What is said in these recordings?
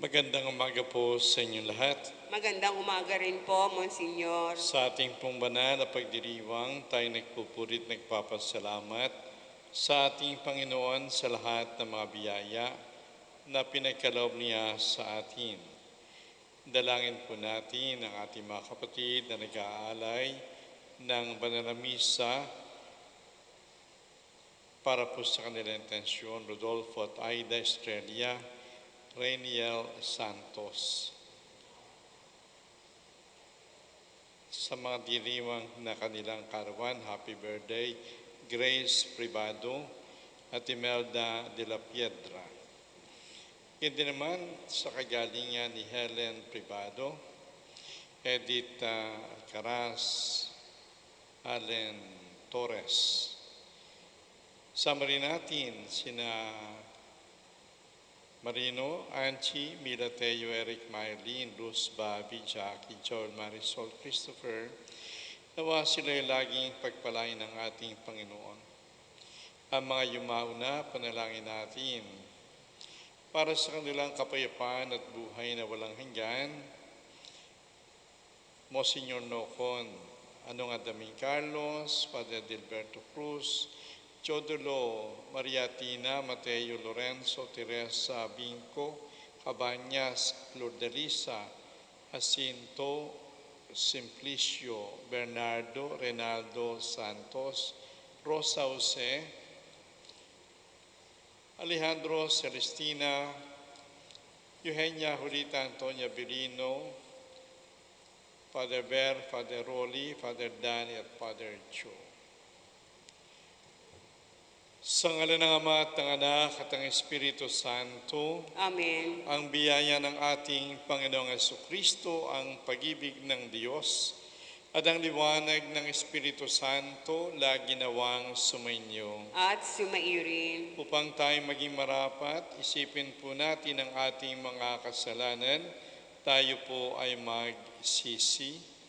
Magandang umaga po sa inyong lahat. Magandang umaga rin po, Monsignor. Sa ating pong banal na pagdiriwang, tayo nagpupurit nagpapasalamat sa ating Panginoon sa lahat ng mga biyaya na pinagkaloob niya sa atin. Dalangin po natin ang ating mga kapatid na nag-aalay ng banal na misa para po sa kanilang intensyon, Rodolfo at Aida Estrella, Rainiel Santos. Sa mga diriwang na kanilang karawan, happy birthday, Grace Privado at Imelda de la Piedra. Hindi naman sa kagalingan ni Helen Privado, Edith Caras, Allen Torres. Sama rin natin sina Marino, Anchi, Mila Teo, Eric Mylene, Luz, Bobby, Jackie, Joel, Marisol, Christopher, nawa sila'y laging pagpalain ng ating Panginoon. Ang mga yumauna, panalangin natin para sa kanilang kapayapaan at buhay na walang hanggan. Monsignor Nocon, Anong Adaming Carlos, Father Dilberto Cruz, Chodolo, Mariatina, Mateo Lorenzo, Teresa Binco, Cabañas, Lourdelisa, Jacinto, Simplicio, Bernardo, Renaldo Santos, Rosa Jose, Alejandro Celestina, Eugenia Julita Antonia Birino, Father Ber, Father Rolly, Father Danny at Father Joe. Sa ngalan ng Ama at ng Anak at ng Espiritu Santo, Amen. ang biyaya ng ating Panginoong Jesucristo, ang pag-ibig ng Diyos, at ang liwanag ng Espiritu Santo, lagi nawang sumainyo. At sumairin. Upang tayo maging marapat, isipin po natin ang ating mga kasalanan, tayo po ay magsisi.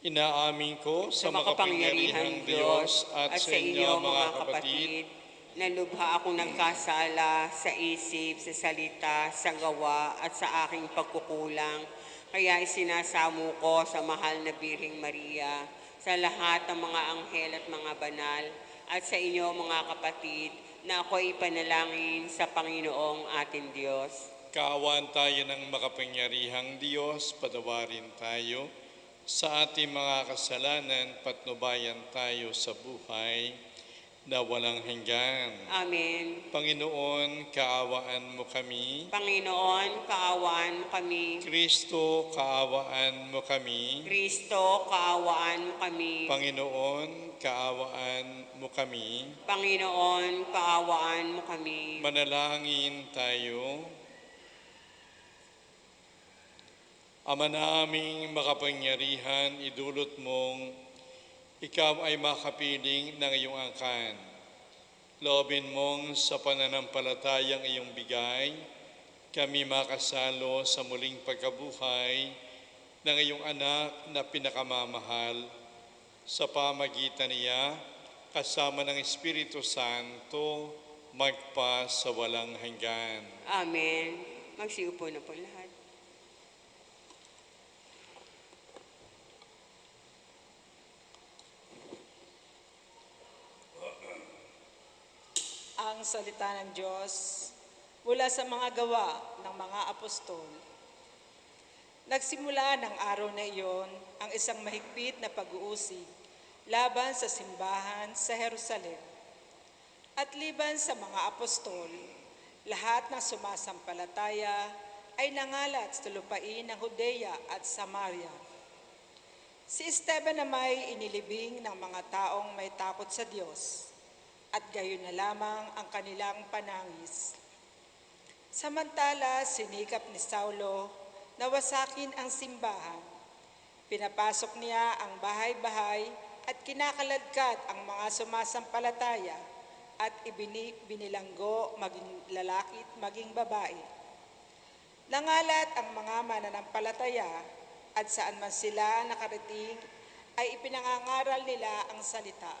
Inaamin ko sa makapangyarihang Diyos at sa inyo mga kapatid, na lubha akong nagkasala sa isip, sa salita, sa gawa at sa aking pagkukulang. Kaya isinasamo ko sa mahal na Birheng Maria, sa lahat ng mga anghel at mga banal, at sa inyo mga kapatid, na ako'y ipanalangin sa Panginoong ating Diyos. kaawaan tayo ng makapangyarihang Diyos, patawarin tayo sa ating mga kasalanan, patnubayan tayo sa buhay na walang hanggan. Amen. Panginoon, kaawaan mo kami. Panginoon, kaawaan mo kami. Kristo, kaawaan mo kami. Kristo, kaawaan mo kami. Panginoon, kaawaan mo kami. Panginoon, kaawaan mo kami. Manalangin tayo. Ama naming makapangyarihan, idulot mong ikaw ay makapiling ng iyong angkan. Loobin mong sa pananampalatayang iyong bigay, kami makasalo sa muling pagkabuhay ng iyong anak na pinakamamahal sa pamagitan niya kasama ng Espiritu Santo magpa sa walang hanggan. Amen. Magsiupo na po lahat. Ang salita ng Diyos mula sa mga gawa ng mga apostol. Nagsimula ng araw na iyon ang isang mahigpit na pag-uusig laban sa simbahan sa Jerusalem. At liban sa mga apostol, lahat ng sumasampalataya ay nangalat sa lupain ng Judea at Samaria. Si Esteban na may inilibing ng mga taong may takot sa Diyos, at gayon na lamang ang kanilang panangis. Samantala, sinikap ni Saulo na wasakin ang simbahan. Pinapasok niya ang bahay-bahay at kinakaladkad ang mga sumasampalataya at binilanggo maging lalaki at maging babae. Nangalat ang mga mananampalataya at saan man sila nakarating ay ipinangangaral nila ang salita.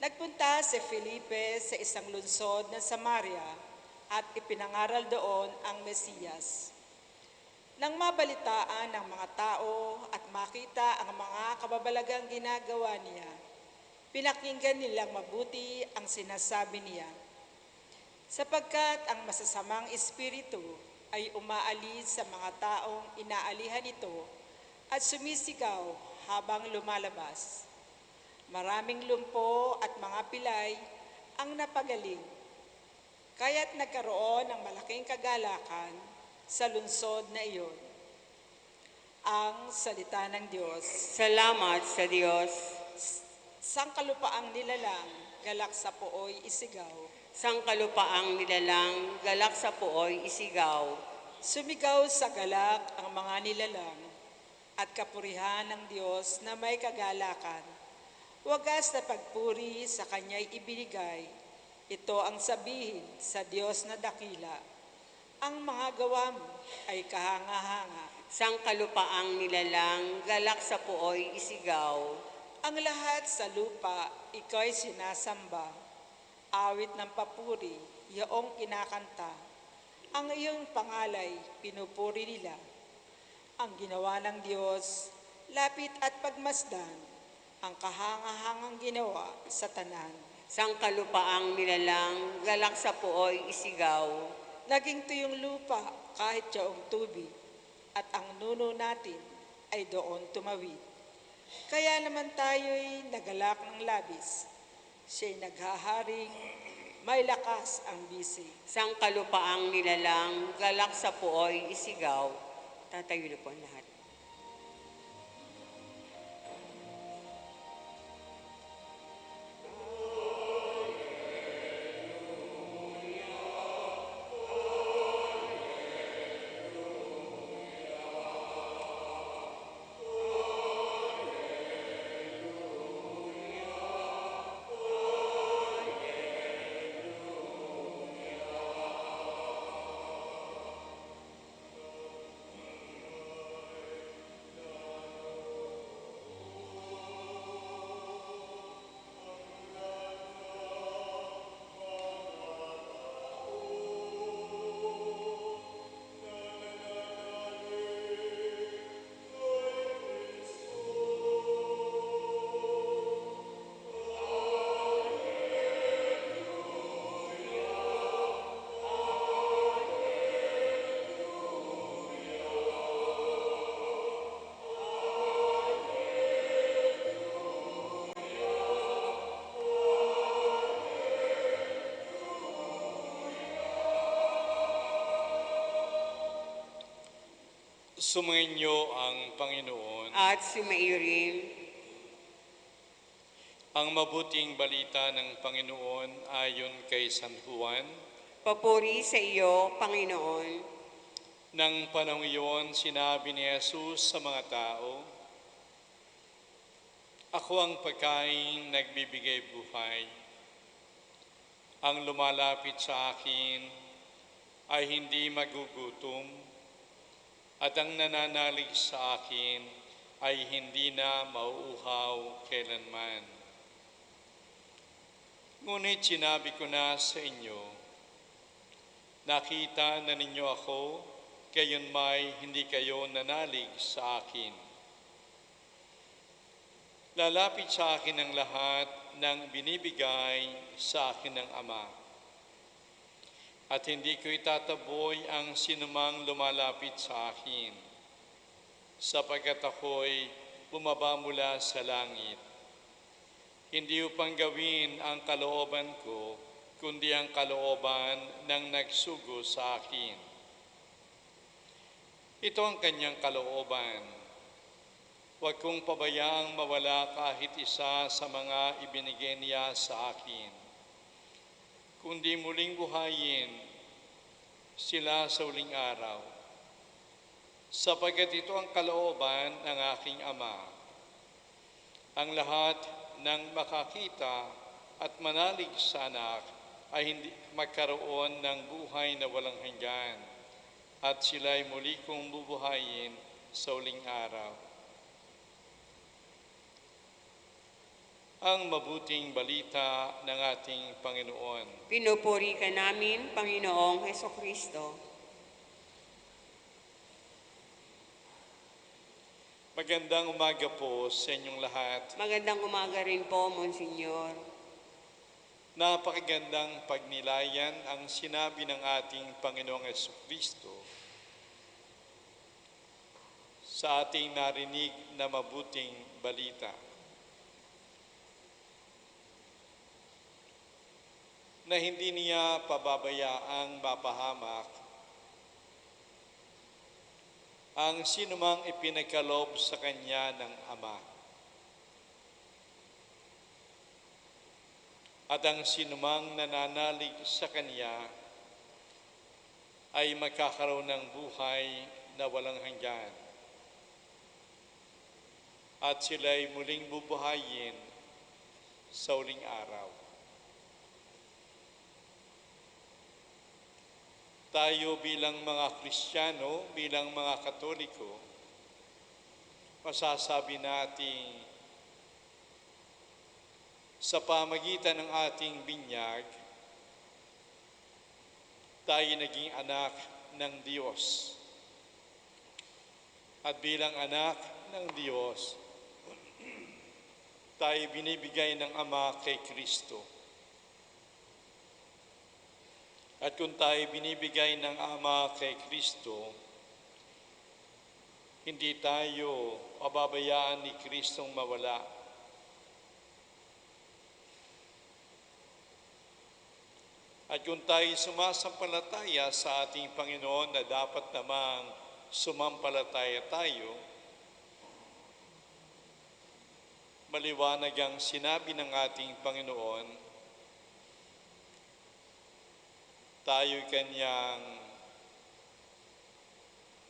Nagpunta si Felipe sa isang lungsod ng Samaria at ipinangaral doon ang Mesiyas. Nang mabalitaan ng mga tao at makita ang mga kababalagang ginagawa niya, pinakinggan nilang mabuti ang sinasabi niya. Sapagkat ang masasamang espiritu ay umaalis sa mga taong inaalihan ito at sumisigaw habang lumalabas. Maraming lumpo at mga pilay ang napagaling, kaya't nagkaroon ng malaking kagalakan sa lungsod na iyon. Ang salita ng Diyos. Salamat sa Diyos. Sangkalupaang nilalang, galak sa pooy isigaw. Sangkalupaang nilalang, galak sa pooy isigaw. Sumigaw sa galak ang mga nilalang at kapurihan ng Diyos na may kagalakan. Wagas na pagpuri sa Kanya'y ibinigay. Ito ang sabihin sa Diyos na dakila. Ang mga gawa mo ay kahanga-hanga. Sangkalupaang nilalang, galak sa pooy isigaw. Ang lahat sa lupa, ikaw'y sinasamba. Awit ng papuri, yaong kinakanta. Ang iyong pangalay, pinupuri nila. Ang ginawa ng Diyos, lapit at pagmasdan, ang kahanga-hangang ginawa sa tanan. Sangkalupaang nilalang, galak sa pooy isigaw. Naging tuyong lupa kahit yaong tubig, at ang nuno natin ay doon tumawid. Kaya naman tayo'y nagalak ng labis. Siya'y naghaharing, may lakas ang bisig. Sangkalupaang nilalang, galak sa pooy isigaw. Tatayo na po ang lahat. Sumainyo ang Panginoon. At sumairin, Ang mabuting balita ng Panginoon ayon kay San Juan. papuri sa iyo, Panginoon. Nang panahon iyon, sinabi ni Jesus sa mga tao, "Ako ang pagkain nagbibigay buhay. Ang lumalapit sa akin ay hindi magugutom, at ang nananalig sa akin ay hindi na mauuhaw kailanman. Ngunit sinabi ko na sa inyo, nakita na ninyo ako, gayon may hindi kayo nanalig sa akin. Lalapit sa akin ang lahat ng binibigay sa akin ng Ama. At hindi ko itataboy ang sinumang lumalapit sa akin, sapagkat ako'y bumaba mula sa langit. Hindi upang gawin ang kalooban ko, kundi ang kalooban ng nagsugo sa akin. Ito ang kanyang kalooban. Huwag kong pabayaang mawala kahit isa sa mga ibinigay niya sa akin, kundi muling buhayin sila sa uling araw, sapagkat ito ang kalooban ng aking Ama. Ang lahat ng makakita at manalig sa anak ay hindi magkaroon ng buhay na walang hanggan, at sila'y muli kong bubuhayin sa uling araw. Ang mabuting balita ng ating Panginoon. Pinupuri ka namin, Panginoong Hesukristo. Magandang umaga po sa inyong lahat. Magandang umaga rin po, Monsinyor. Napakagandang pagnilayan ang sinabi ng ating Panginoong Hesukristo sa ating narinig na mabuting balita. Na hindi niya pababayaang mapahamak ang sinumang ipinagkaloob sa kanya ng Ama. At ang sinumang nananalig sa kanya ay magkakaroon ng buhay na walang hanggan. At sila'y muling bubuhayin sa uling araw. Tayo bilang mga Kristiyano, bilang mga Katoliko, masasabi natin sa pamagitan ng ating binyag, tayo naging anak ng Diyos. At bilang anak ng Diyos, tayo binibigay ng Ama kay Kristo. At kung tayo binibigay ng Ama kay Kristo, hindi tayo pababayaan ni Kristong mawala. At kung tayo sumasampalataya sa ating Panginoon na dapat namang sumampalataya tayo, maliwanag ang sinabi ng ating Panginoon, tayo'y kanyang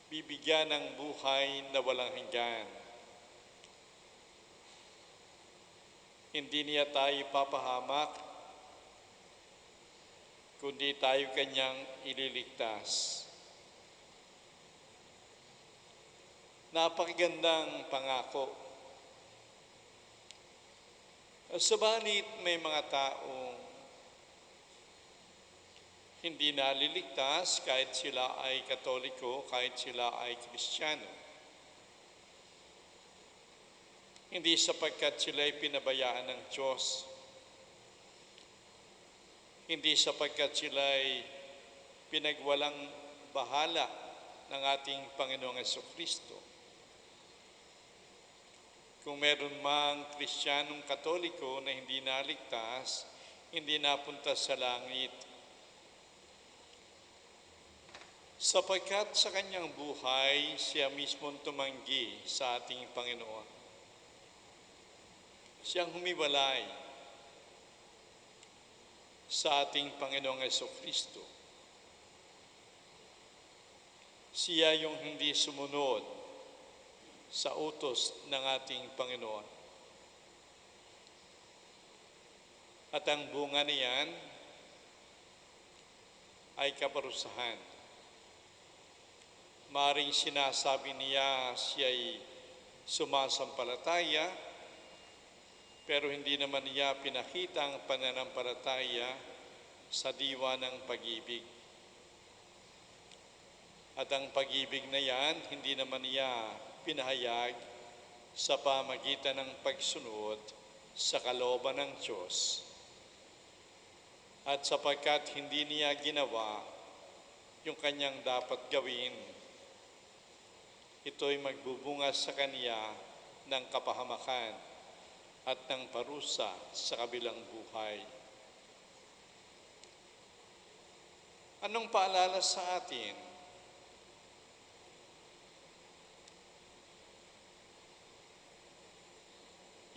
bibigyan ng buhay na walang hanggan. Hindi niya tayo papahamak, kundi tayo kanyang ililigtas. Napakagandang pangako. Subalit may mga taong hindi naliligtas kahit sila ay Katoliko, kahit sila ay Kristiyano. Hindi sapagkat sila ay pinabayaan ng Diyos. Hindi sapagkat sila ay pinagwalang bahala ng ating Panginoong Hesukristo. Kung meron mang Kristiyanong Katoliko na hindi naligtas, hindi napunta sa langit. Sapagkat sa kanyang buhay, siya mismong tumanggi sa ating Panginoon. Siyang humiwalay sa ating Panginoong Hesukristo. Siya yung hindi sumunod sa utos ng ating Panginoon. At ang bunga niyan ay kaparusahan. Maring sinasabi niya siya'y sumasampalataya, pero hindi naman niya pinakita ang pananampalataya sa diwa ng pag-ibig. At ang pag-ibig na yan, hindi naman niya pinahayag sa pamagitan ng pagsunod sa kalooban ng Diyos. At sapagkat hindi niya ginawa yung kanyang dapat gawin, ito'y magbubunga sa kanya ng kapahamakan at ng parusa sa kabilang buhay. Anong paalala sa atin?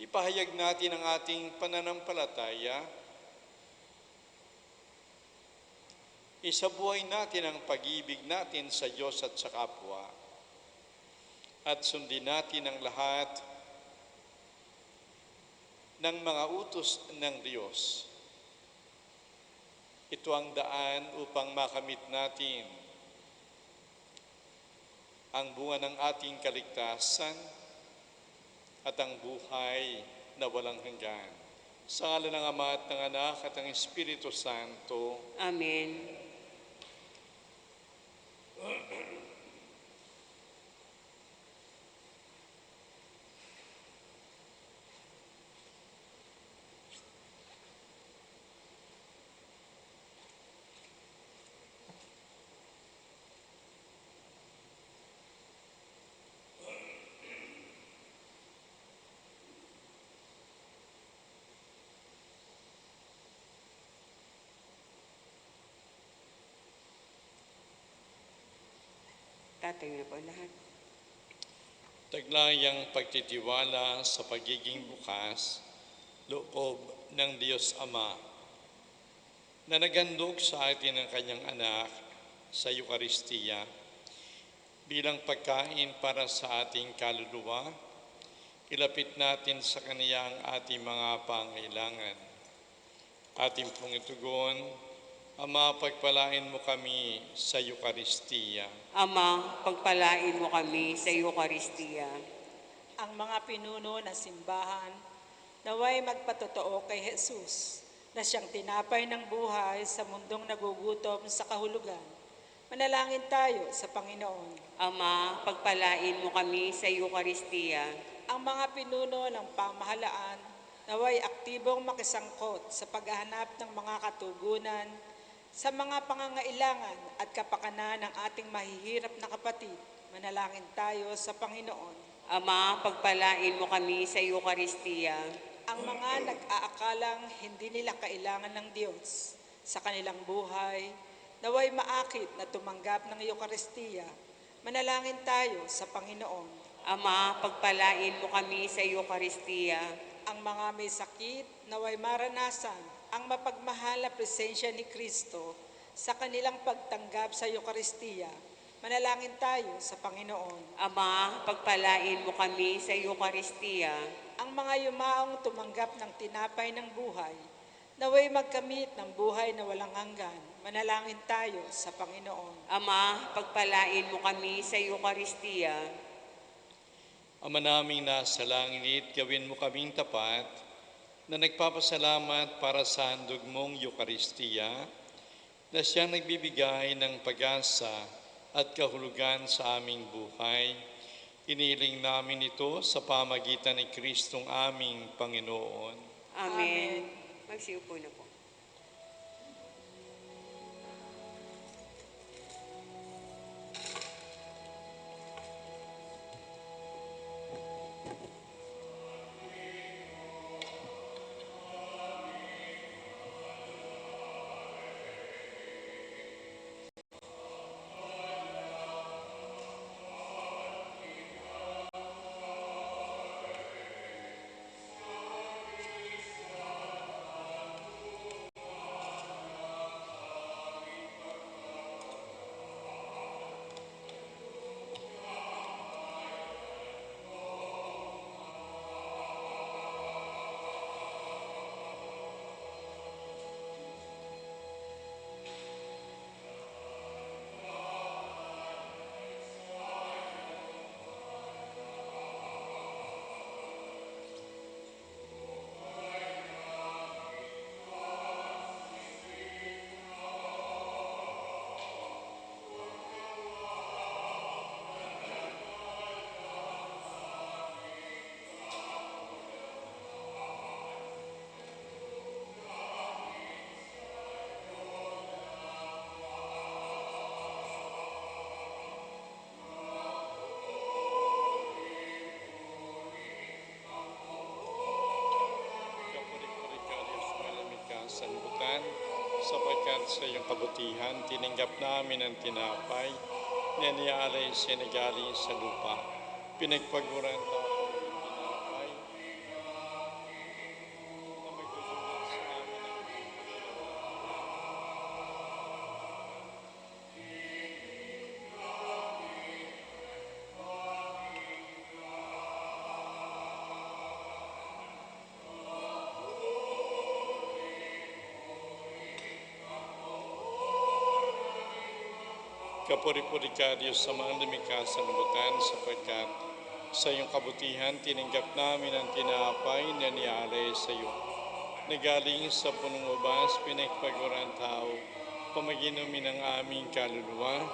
Ipahayag natin ang ating pananampalataya. Isabuhay natin ang pag-ibig natin sa Diyos at sa kapwa. At sundin natin ang lahat ng mga utos ng Diyos. Ito ang daan upang makamit natin ang bunga ng ating kaligtasan at ang buhay na walang hanggan. Sa ngalan ng Ama at ng Anak at ng Espiritu Santo. Amen. Tatayo na po lahat. Taglayang pagtitiwala sa pagiging bukas, loob ng Diyos Ama, na nagandog sa atin ng Kanyang Anak sa Eukaristiya bilang pagkain para sa ating kaluluwa. Ilapit natin sa Kanya ang ating mga pangailangan. Ating pong itugon, Ama, pagpalain mo kami sa Eukaristiya. Ama, pagpalain mo kami sa Eukaristiya. Ang mga pinuno ng simbahan naway magpatotoo kay Jesus na siyang tinapay ng buhay sa mundong nagugutom sa kahulugan. Manalangin tayo sa Panginoon. Ama, pagpalain mo kami sa Eukaristiya. Ang mga pinuno ng pamahalaan naway aktibong makisangkot sa paghahanap ng mga katugunan sa mga pangangailangan at kapakanan ng ating mahihirap na kapatid. Manalangin tayo sa Panginoon. Ama, pagpalain mo kami sa Eukaristiya. Ang mga nag-aakalang hindi nila kailangan ng Diyos sa kanilang buhay, naway maakit na tumanggap ng Eukaristiya. Manalangin tayo sa Panginoon. Ama, pagpalain mo kami sa Eukaristiya. Ang mga may sakit, naway maranasan ang mapagmahal na presensya ni Kristo sa kanilang pagtanggap sa Eukaristiya. Manalangin tayo sa Panginoon. Ama, pagpalain mo kami sa Eukaristiya. Ang mga yumaong tumanggap ng tinapay ng buhay, naway magkamit ng buhay na walang hanggan. Manalangin tayo sa Panginoon. Ama, pagpalain mo kami sa Eukaristiya. Ama naming nasa langit, gawin mo kaming tapat na nagpapasalamat para sa handog mong Eukaristiya na siyang nagbibigay ng pag-asa at kahulugan sa aming buhay. Iniling namin ito sa pamagitan ni Kristong aming Panginoon. Amen. Magsiupo na po. Sanbutan, sapagkat sa iyong kabutihan, tinanggap namin ang tinapay na nialay sinigaling sa lupa. Pinagpaguran tayo ng tinapay na magdudulot sa amin ang Kapuri-puri ka, Diyos, sa mga lumikha sa libutan, sapagkat sa iyong kabutihan, tinanggap namin ang tinapay na nialay sa iyo. Nagaling sa punong ubas, pinagpagurang tao, pamaginumin ng aming kaluluwa.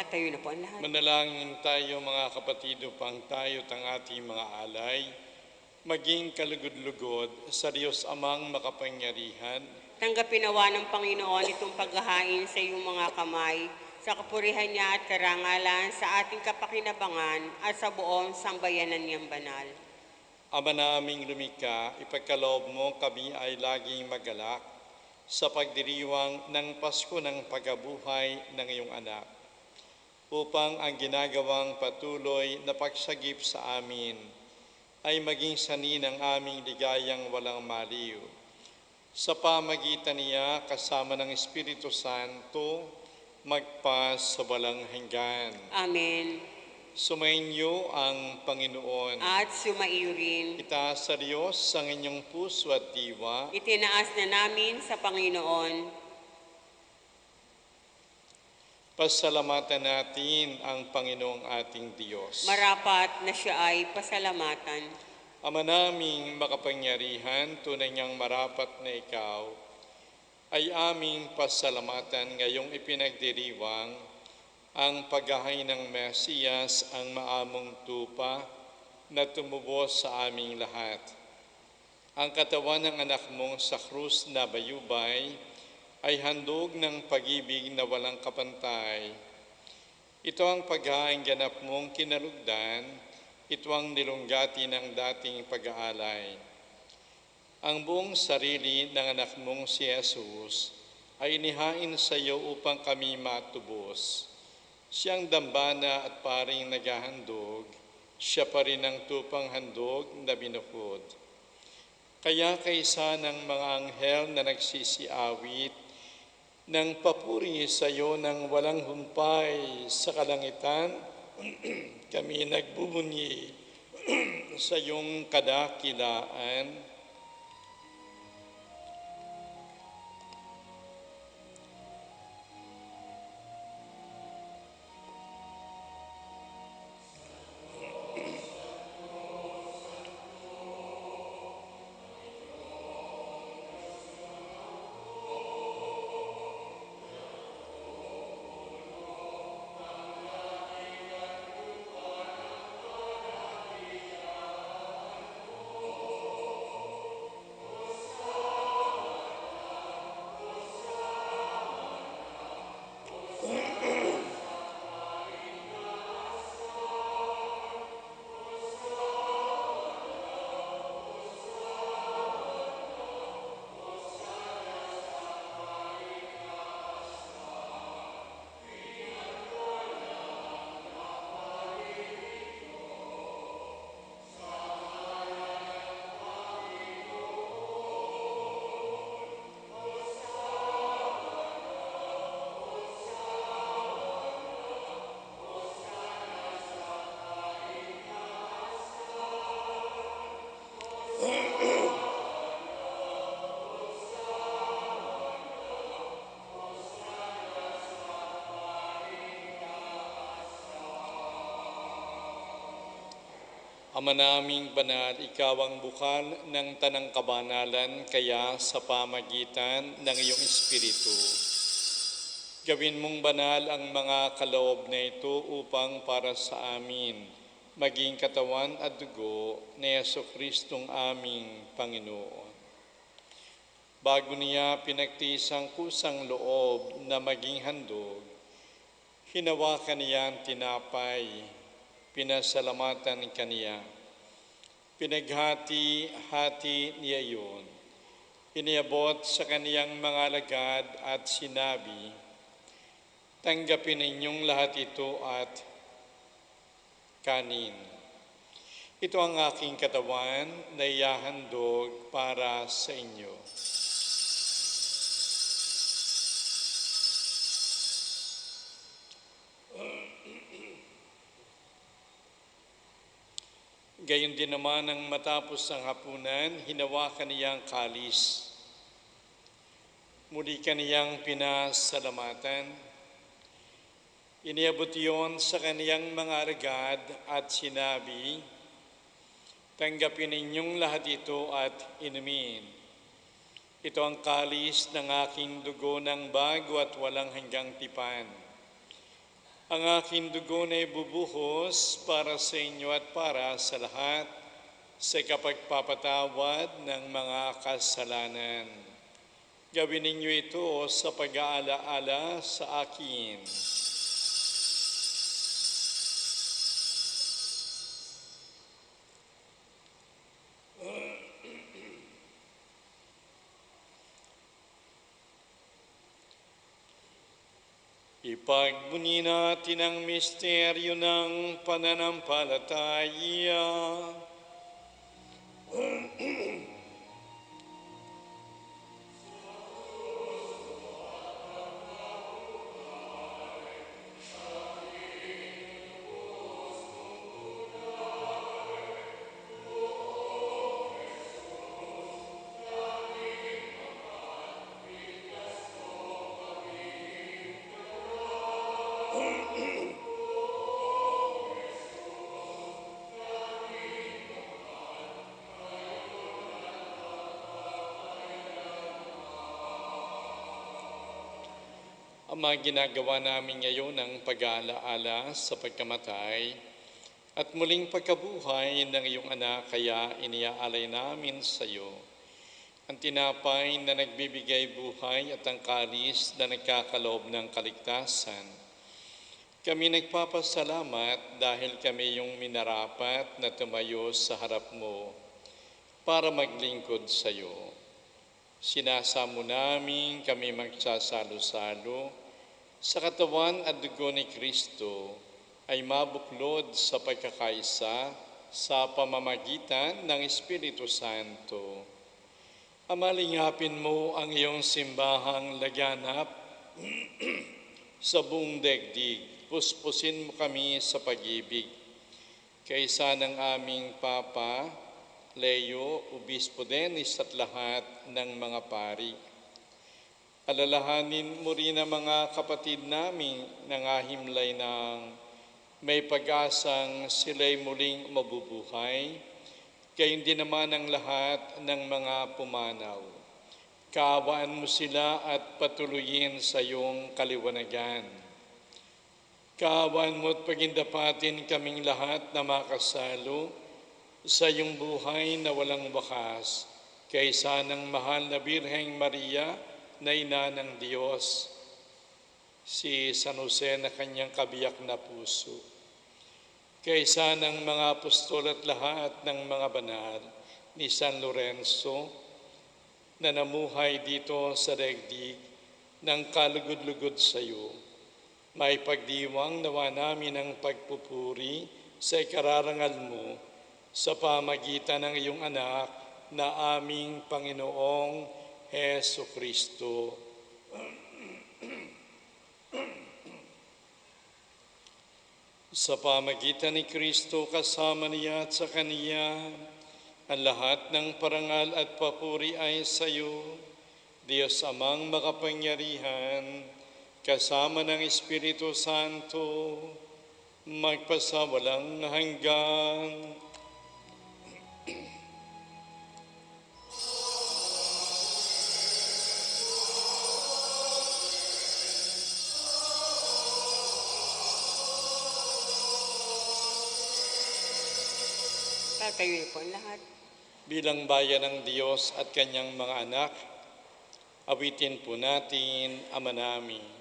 Tatayo na po ang lahat. Manalangin tayo mga kapatid upang tayo at ang ating mga alay maging kalugod-lugod sa Diyos Amang makapangyarihan. Tanggapin nawa ng Panginoon itong paghahain sa iyong mga kamay, sa kapurihan niya at karangalan, sa ating kapakinabangan at sa buong sambayanan niyang banal. Ama naming lumikha, ipagkaloob mo kami ay laging magalak sa pagdiriwang ng Pasko ng pagkabuhay ng iyong anak, upang ang ginagawang patuloy na pagsagip sa amin ay maging sanhi ng aming ligayang walang maliw. Sa pamagitan niya, kasama ng Espiritu Santo, magpas sa walang hanggan. Amen. Sumainyo ang Panginoon. At sumaiyo rin. Itaas sa Diyos ang inyong puso at diwa. Itinaas na namin sa Panginoon. Pasalamatan natin ang Panginoong ating Diyos. Marapat na siya ay pasalamatan. Ama naming makapangyarihan, tunay niyang marapat na ikaw, ay aming pasalamatan ngayong ipinagdiriwang ang paghahain ng Mesiyas, ang maamong tupa na tumubos sa aming lahat. Ang katawan ng anak mong sa krus na bayubay ay handog ng pag-ibig na walang kapantay. Ito ang paghahain ganap mong kinalugdan, ito ang nilunggati ng dating pag-aalay. Ang buong sarili ng anak mong si Jesus ay inihain sa iyo upang kami matubos. Siyang dambana at paring naghahandog, siya pa rin ang tupang handog na binukod. Kaya kaysa ng mga anghel na nagsisiawit, nang papuri sa iyo ng walang humpay sa kalangitan, kami nagbubunyi sa iyong kadakilaan. Ama naming banal, ikaw ang bukal ng tanang kabanalan, kaya sa pamagitan ng iyong Espiritu, gawin mong banal ang mga kaloob na ito upang para sa amin maging katawan at dugo ni Jesucristong aming Panginoon. Bago niya pinagtiis ang kusang loob na maging handog, hinawakan niya ang tinapay, pinasalamatan kaniya. Pinaghati-hati niya iyon. Iniabot sa kaniyang mga alagad at sinabi, tanggapin ninyong lahat ito at kanin. Ito ang aking katawan na ihahandog para sa inyo. Gayon din naman nang matapos ang hapunan, hinawakan niya ang kalis. Muli kaniyang pinasalamatan. Iniabot iyon sa kaniyang mga alagad at sinabi, "Tanggapin ninyong lahat ito at inumin. Ito ang kalis ng aking dugo ng bago at walang hanggang tipan. Ang aking dugo na ibubuhos para sa inyo at para sa lahat sa kapagpapatawad ng mga kasalanan. Gawin ninyo ito sa pag-aalaala sa akin." Ipagbuni natin ang misteryo ng pananampalataya. Ang mga ginagawa namin ngayon ng pag-aalaala sa pagkamatay at muling pagkabuhay ng iyong anak, kaya iniaalay namin sa iyo ang tinapay na nagbibigay buhay at ang kalis na nagkakaloob ng kaligtasan. Kami nagpapasalamat dahil kami yung minarapat na tumayo sa harap mo para maglingkod sa iyo. Sinasamo namin kami magsasalo-salo sa katawan at dugo ni Kristo ay mabuklod sa pagkakaisa sa pamamagitan ng Espiritu Santo. Amalingapin mo ang iyong simbahang laganap sa buong daigdig. Puspusin mo kami sa pag-ibig. Kaisa ng aming Papa, Leo, Obispo Dennis at lahat ng mga pari. Alalahanin mo rin ang mga kapatid namin nangahimlay ng may pag-asang sila'y muling mabubuhay, gayon din naman ang lahat ng mga pumanaw. Kaawaan mo sila at patuloyin sa iyong kaliwanagan. Kaawaan mo at pagindapatin kaming lahat na makasalo sa iyong buhay na walang wakas, kaysa ng mahal na Birheng Maria na ina ng Diyos, si San Jose na kanyang kabiyak na puso, kaysa ng mga apostol at lahat ng mga banal, ni San Lorenzo na namuhay dito sa daigdig ng kalugod-lugod sa iyo. May pagdiwang nawa namin ang pagpupuri sa ikararangal mo sa pamagitan ng iyong anak na aming Panginoong Heso Kristo. Sa pamagitan ni Kristo, kasama niya at sa Kaniya, ang lahat ng parangal at papuri ay sa iyo, Diyos Amang makapangyarihan, kasama ng Espiritu Santo, magpasawalang hanggan. Tatayo po ang lahat. Bilang bayan ng Diyos at kanyang mga anak, awitin po natin, Ama namin.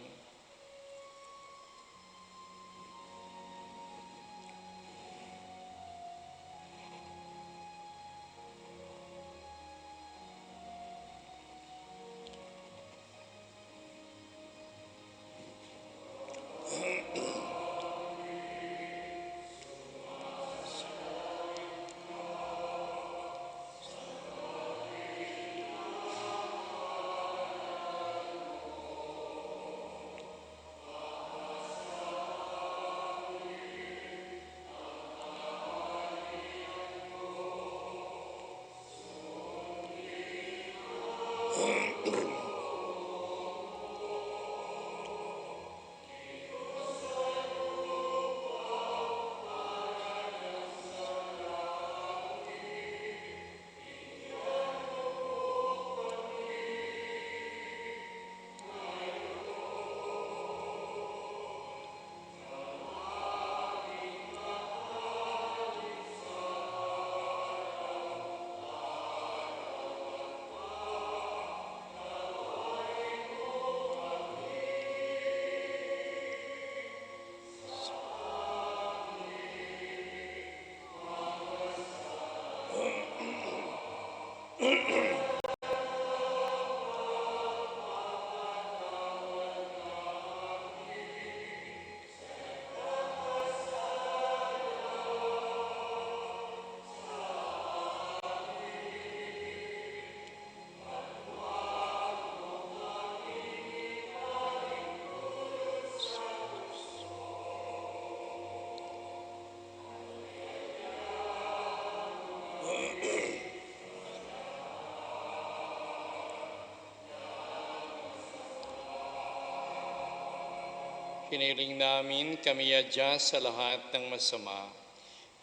Piniling namin kami adya sa lahat ng masama.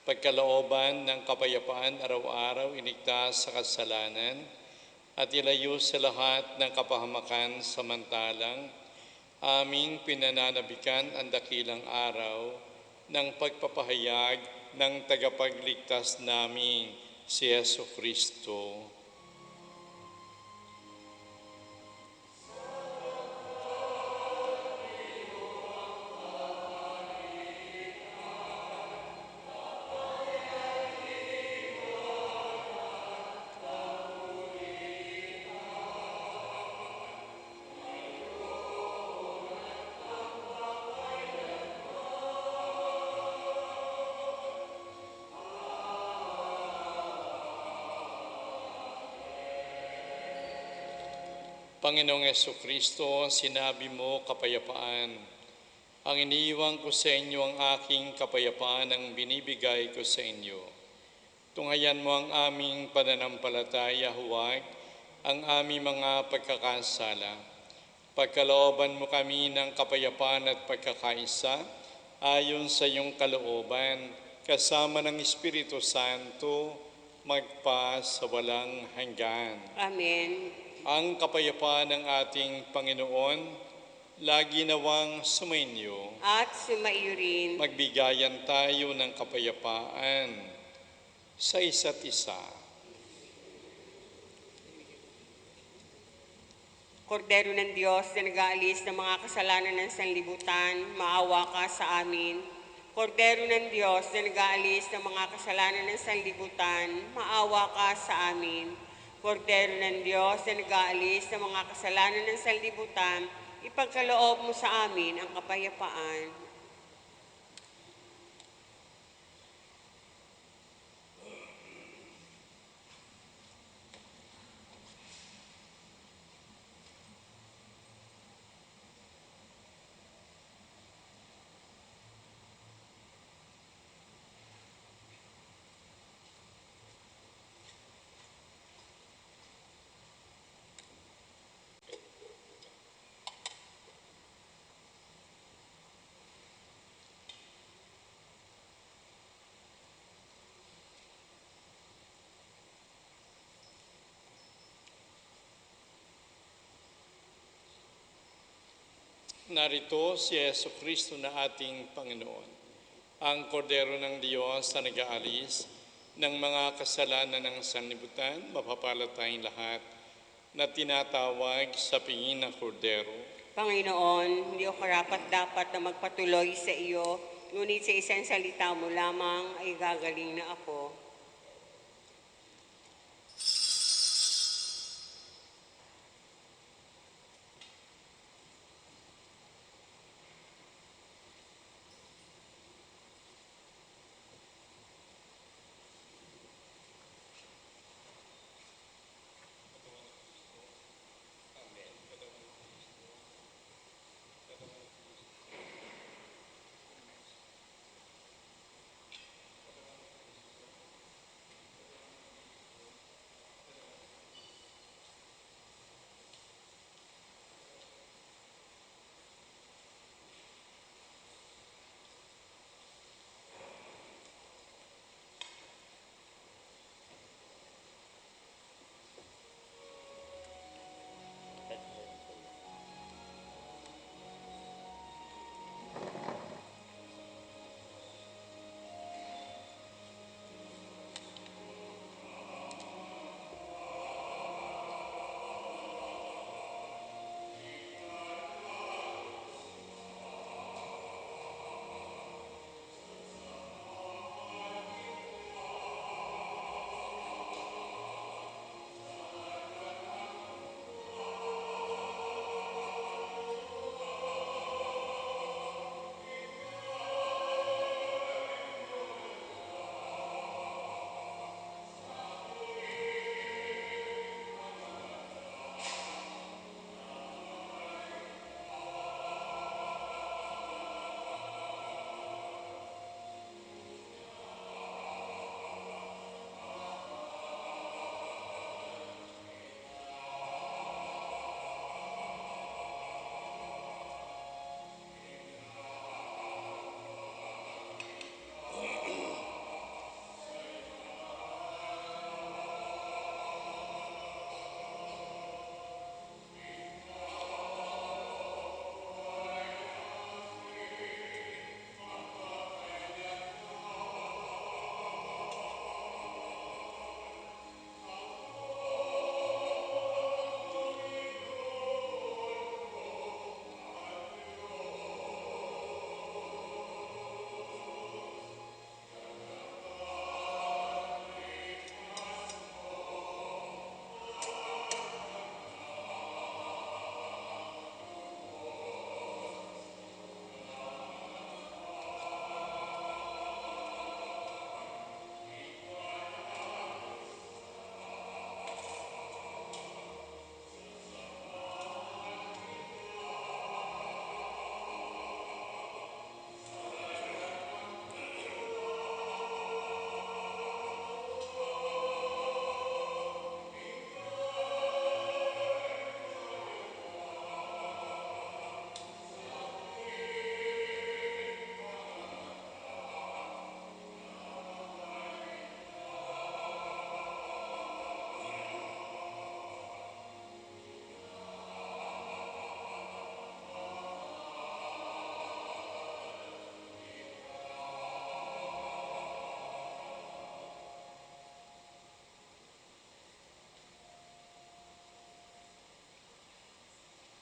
Pagkalooban ng kapayapaan araw-araw iligtas sa kasalanan at ilayo sa lahat ng kapahamakan samantalang aming pinananabikan ang dakilang araw ng pagpapahayag ng tagapagligtas namin si Yesu Kristo. Panginoong Jesucristo, sinabi mo kapayapaan. Ang iniiwan ko sa inyo ang aking kapayapaan ang binibigay ko sa inyo. Tunghayan mo ang aming pananampalataya, huwag ang aming mga pagkakasala. Pagkalooban mo kami ng kapayapaan at pagkakaisa ayon sa iyong kalooban, kasama ng Espiritu Santo, magpa sa walang hanggan. Amen. Ang kapayapaan ng ating Panginoon, lagi nawang sumainyo. At sumaiyo rin. Magbigayan tayo ng kapayapaan sa isa't isa. Kordero ng Diyos na nag-aalis ng mga kasalanan ng sanlibutan, maawa ka sa amin. Kordero ng Diyos na nag-aalis ng mga kasalanan ng sanlibutan, maawa ka sa amin. Kordero ng Diyos na nag-aalis ng mga kasalanan ng sanlibutan, ipagkaloob mo sa amin ang kapayapaan. Narito si Yesu Kristo na ating Panginoon, ang kordero ng Diyos na nag-aalis ng mga kasalanan ng sanlibutan, mapapalad tayong lahat na tinatawag sa pingin ng kordero. Panginoon, hindi ko karapat-dapat na magpatuloy sa iyo, ngunit sa isang salita mo lamang ay gagaling na ako.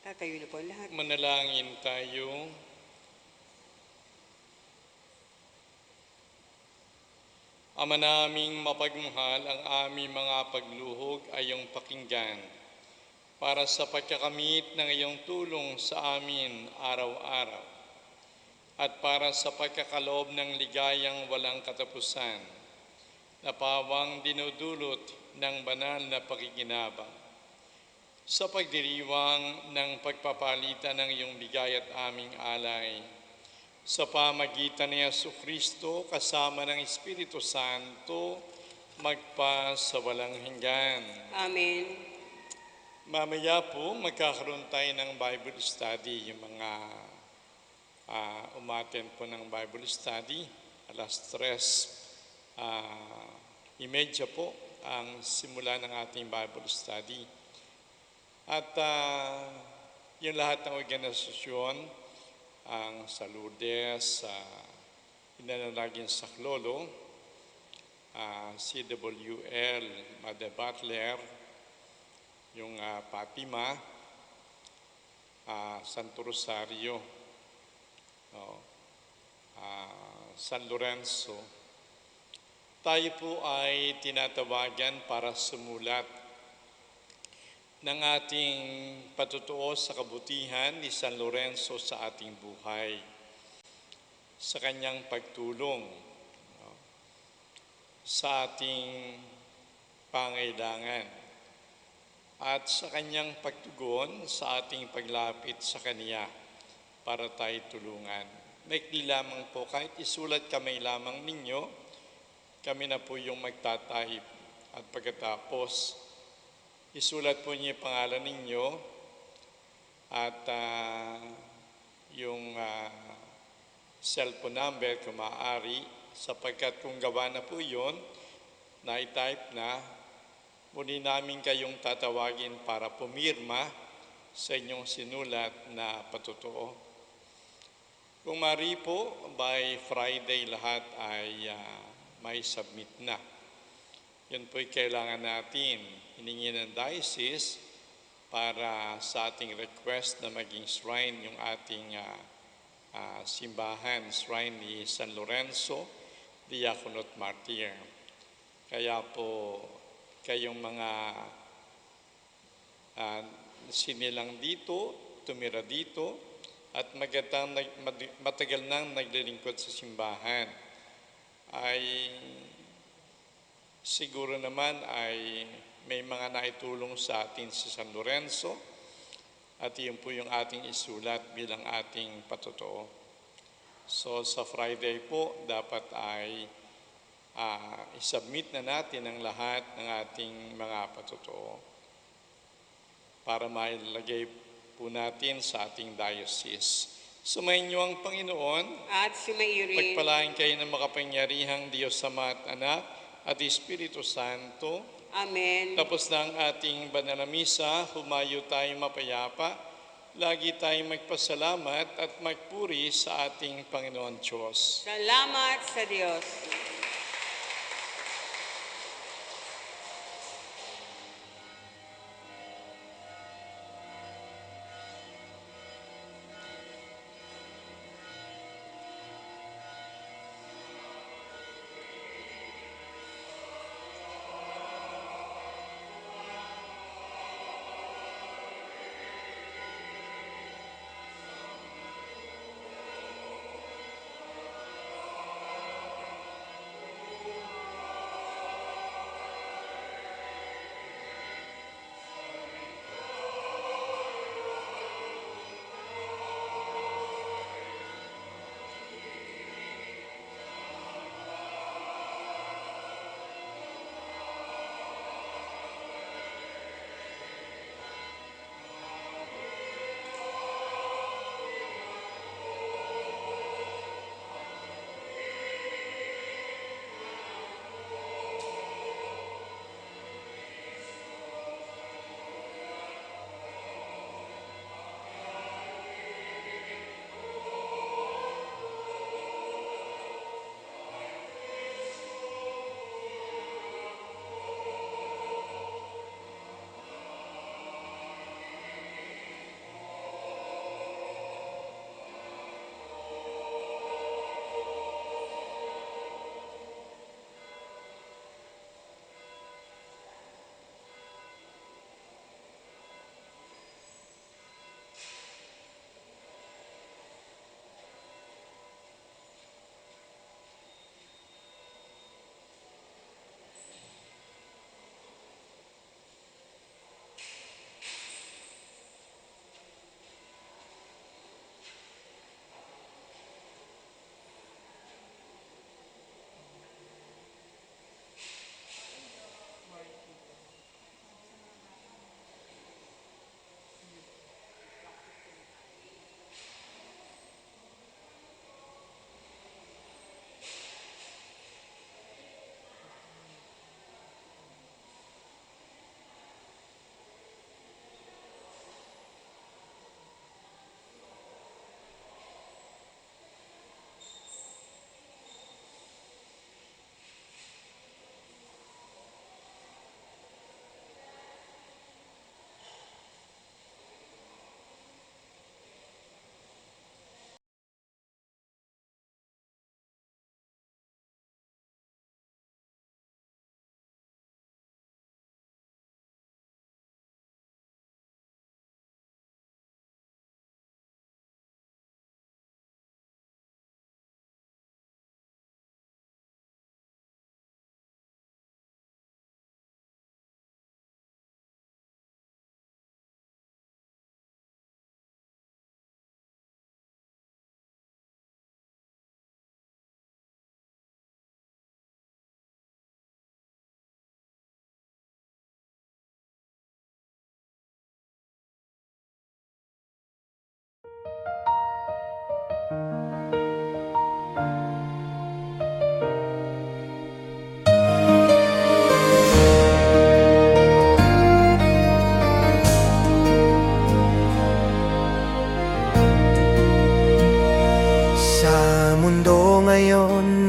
Tatayo na po ang lahat. Manalangin tayo. Ama naming mapagmahal, ang aming mga pagluhog ay iyong pakinggan para sa pagkakamit ng iyong tulong sa amin araw-araw at para sa pagkakaloob ng ligayang walang katapusan na pawang dinudulot ng banal na pakikinabang sa pagdiriwang ng pagpapalitan ng iyong bigay at aming alay sa pamagitan ni Jesucristo kasama ng Espiritu Santo magpa sa walang hanggan. Amen. Mamaya po magkakaroon tayo ng Bible study, yung mga umaten po ng Bible study, alas 3:30 po ang simula ng ating Bible study. At yung lahat ng organisasyon, ang Saludes, Inanalagin Saklolo, CWL, Mother Butler, yung Fatima, Santo Rosario, San Lorenzo. Tayo po ay tinatawagan para sumulat ng ating patutuo sa kabutihan ni San Lorenzo sa ating buhay, sa kanyang pagtulong sa ating pangailangan at sa kanyang pagtugon sa ating paglapit sa Kanya para tayo tulungan. Maikli lamang po, kahit isulat kamay lamang ninyo, kami na po yung magtataip at pagkatapos isulat po niyo yung pangalan ninyo at yung cellphone number kung maaari, sapagkat kung gawa na po yun, na-type na, muli namin kayong tatawagin para pumirma sa inyong sinulat na patutuo. Kung maaari po, by Friday lahat ay may submit na. Yun po'y kailangan natin hiningi ng diocese para sa ating request na maging shrine yung ating simbahan, shrine ni San Lorenzo, Diaconate Martyr. Kaya po kayong mga sinilang dito, tumira dito, at matagal nang naglilingkod sa simbahan, ay siguro naman ay may mga naitulong sa atin si San Lorenzo at yun po yung ating isulat bilang ating patutuo. So sa Friday po, dapat ay isubmit na natin ang lahat ng ating mga patutuo para mailagay po natin sa ating diocese. Sumayin niyo ang Panginoon At sumairin. pagpalain kayo ng makapangyarihang Diyos Ama at Anak at Espiritu Santo. Amen. Tapos na ang ating banal na misa, humayo tayong mapayapa. Lagi tayong magpasalamat at magpuri sa ating Panginoon Diyos. Salamat sa Diyos.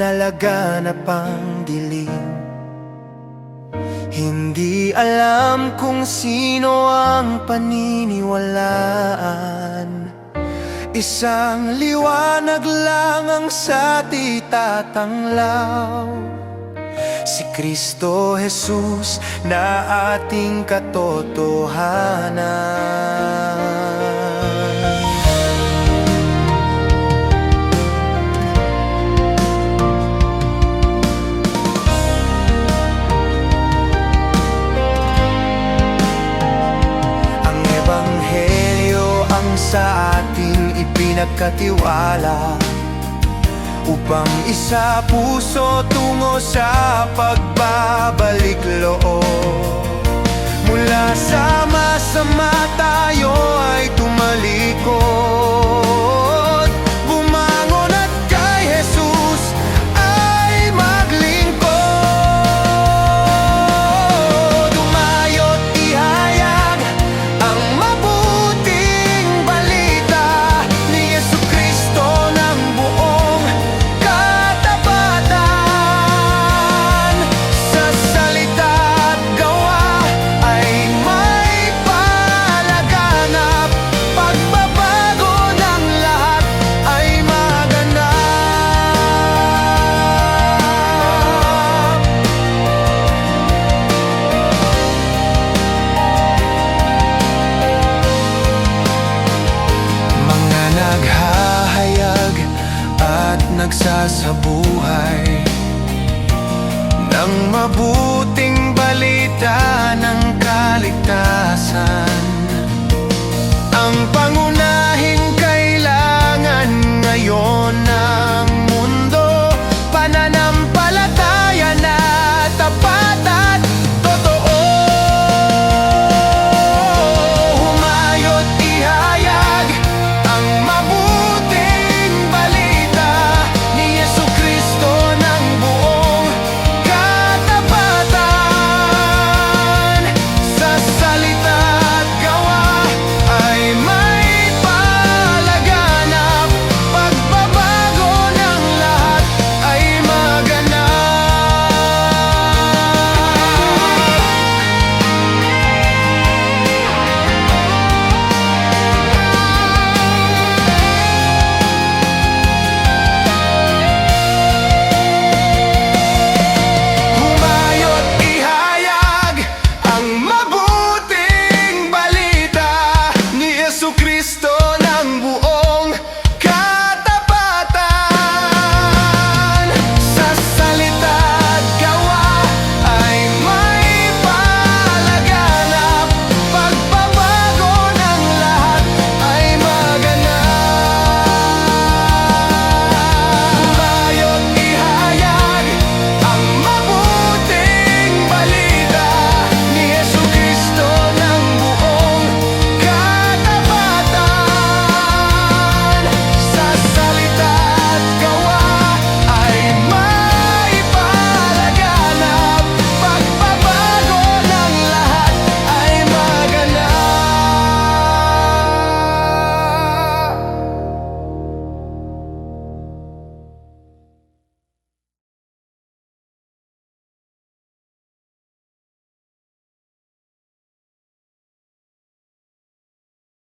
nalaganap ang dilim. Hindi alam kung sino ang paniniwalaan. Isang liwanag lang ang sa di tatanglaw, si Kristo Jesus na ating katotohanan. Ang Ebanghelyo ang sa ating ipinagkatiwala, upang isa puso tungo sa pagbabalik loob. Mula sa masama tayo ay tumalikod, bumangon at kay Jesus ay maglingkod. Umayo't ihayag ang mabuting balita ni Jesucristo ng buong katapatan. Sa salita at gawa ay may palaganap, pagbabago ng lahat ay maganap. Mga naghahayag at nagsasabuhay ng mabuting balita ng kaligtasan, ang